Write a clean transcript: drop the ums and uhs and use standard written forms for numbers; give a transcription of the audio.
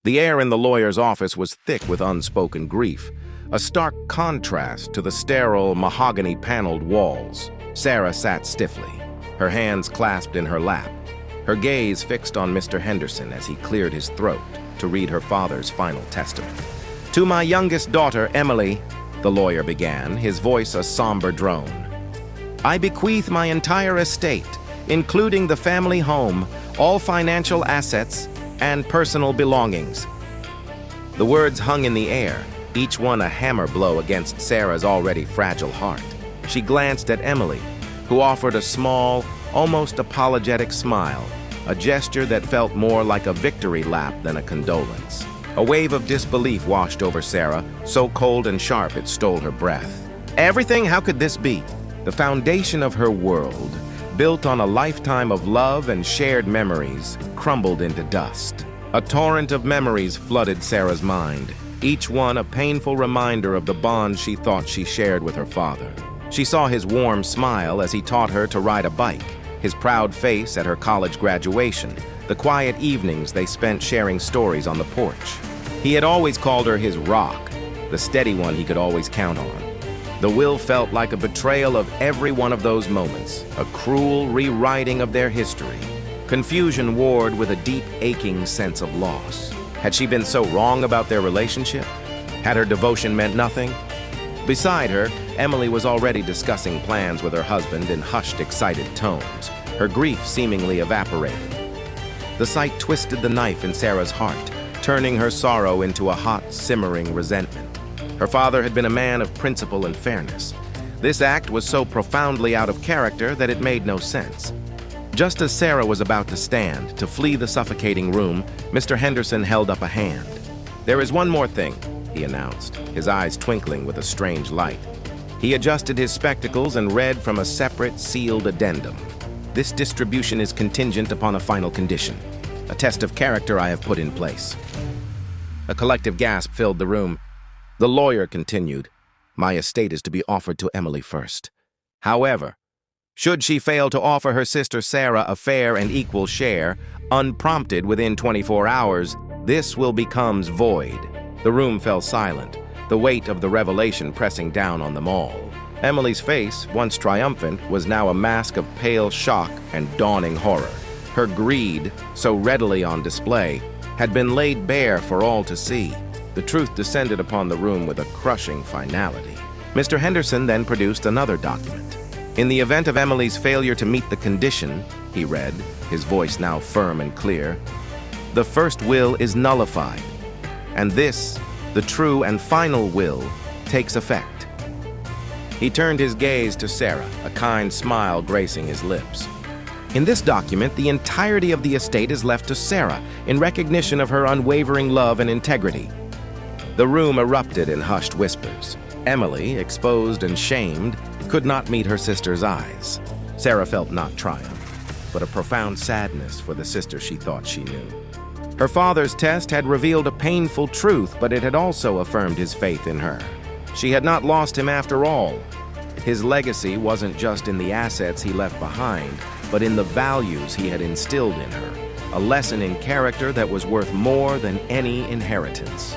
The air in the lawyer's office was thick with unspoken grief, a stark contrast to the sterile, mahogany-paneled walls. Sarah sat stiffly, her hands clasped in her lap, her gaze fixed on Mr. Henderson as he cleared his throat to read her father's final testament. "To my youngest daughter, Emily," the lawyer began, his voice a somber drone, "I bequeath my entire estate, including the family home, all financial assets, and personal belongings." The words hung in the air, each one a hammer blow against Sarah's already fragile heart. She glanced at Emily, who offered a small, almost apologetic smile, a gesture that felt more like a victory lap than a condolence. A wave of disbelief washed over Sarah, so cold and sharp it stole her breath. Everything? How could this be? The foundation of her world, built on a lifetime of love and shared memories, crumbled into dust. A torrent of memories flooded Sarah's mind, each one a painful reminder of the bond she thought she shared with her father. She saw his warm smile as he taught her to ride a bike, his proud face at her college graduation, the quiet evenings they spent sharing stories on the porch. He had always called her his rock, the steady one he could always count on. The will felt like a betrayal of every one of those moments, a cruel rewriting of their history. Confusion warred with a deep, aching sense of loss. Had she been so wrong about their relationship? Had her devotion meant nothing? Beside her, Emily was already discussing plans with her husband in hushed, excited tones, her grief seemingly evaporated. The sight twisted the knife in Sarah's heart, turning her sorrow into a hot, simmering resentment. Her father had been a man of principle and fairness. This act was so profoundly out of character that it made no sense. Just as Sarah was about to stand, to flee the suffocating room, Mr. Henderson held up a hand. "There is one more thing," he announced, his eyes twinkling with a strange light. He adjusted his spectacles and read from a separate, sealed addendum. "This distribution is contingent upon a final condition, a test of character I have put in place." A collective gasp filled the room. The lawyer continued, "My estate is to be offered to Emily first. However, should she fail to offer her sister Sarah a fair and equal share, unprompted within 24 hours, this will become void." The room fell silent, the weight of the revelation pressing down on them all. Emily's face, once triumphant, was now a mask of pale shock and dawning horror. Her greed, so readily on display, had been laid bare for all to see. The truth descended upon the room with a crushing finality. Mr. Henderson then produced another document. "In the event of Emily's failure to meet the condition," he read, his voice now firm and clear, "the first will is nullified, and this, the true and final will, takes effect." He turned his gaze to Sarah, a kind smile gracing his lips. "In this document, the entirety of the estate is left to Sarah in recognition of her unwavering love and integrity." The room erupted in hushed whispers. Emily, exposed and shamed, could not meet her sister's eyes. Sarah felt not triumph, but a profound sadness for the sister she thought she knew. Her father's test had revealed a painful truth, but it had also affirmed his faith in her. She had not lost him after all. His legacy wasn't just in the assets he left behind, but in the values he had instilled in her, a lesson in character that was worth more than any inheritance.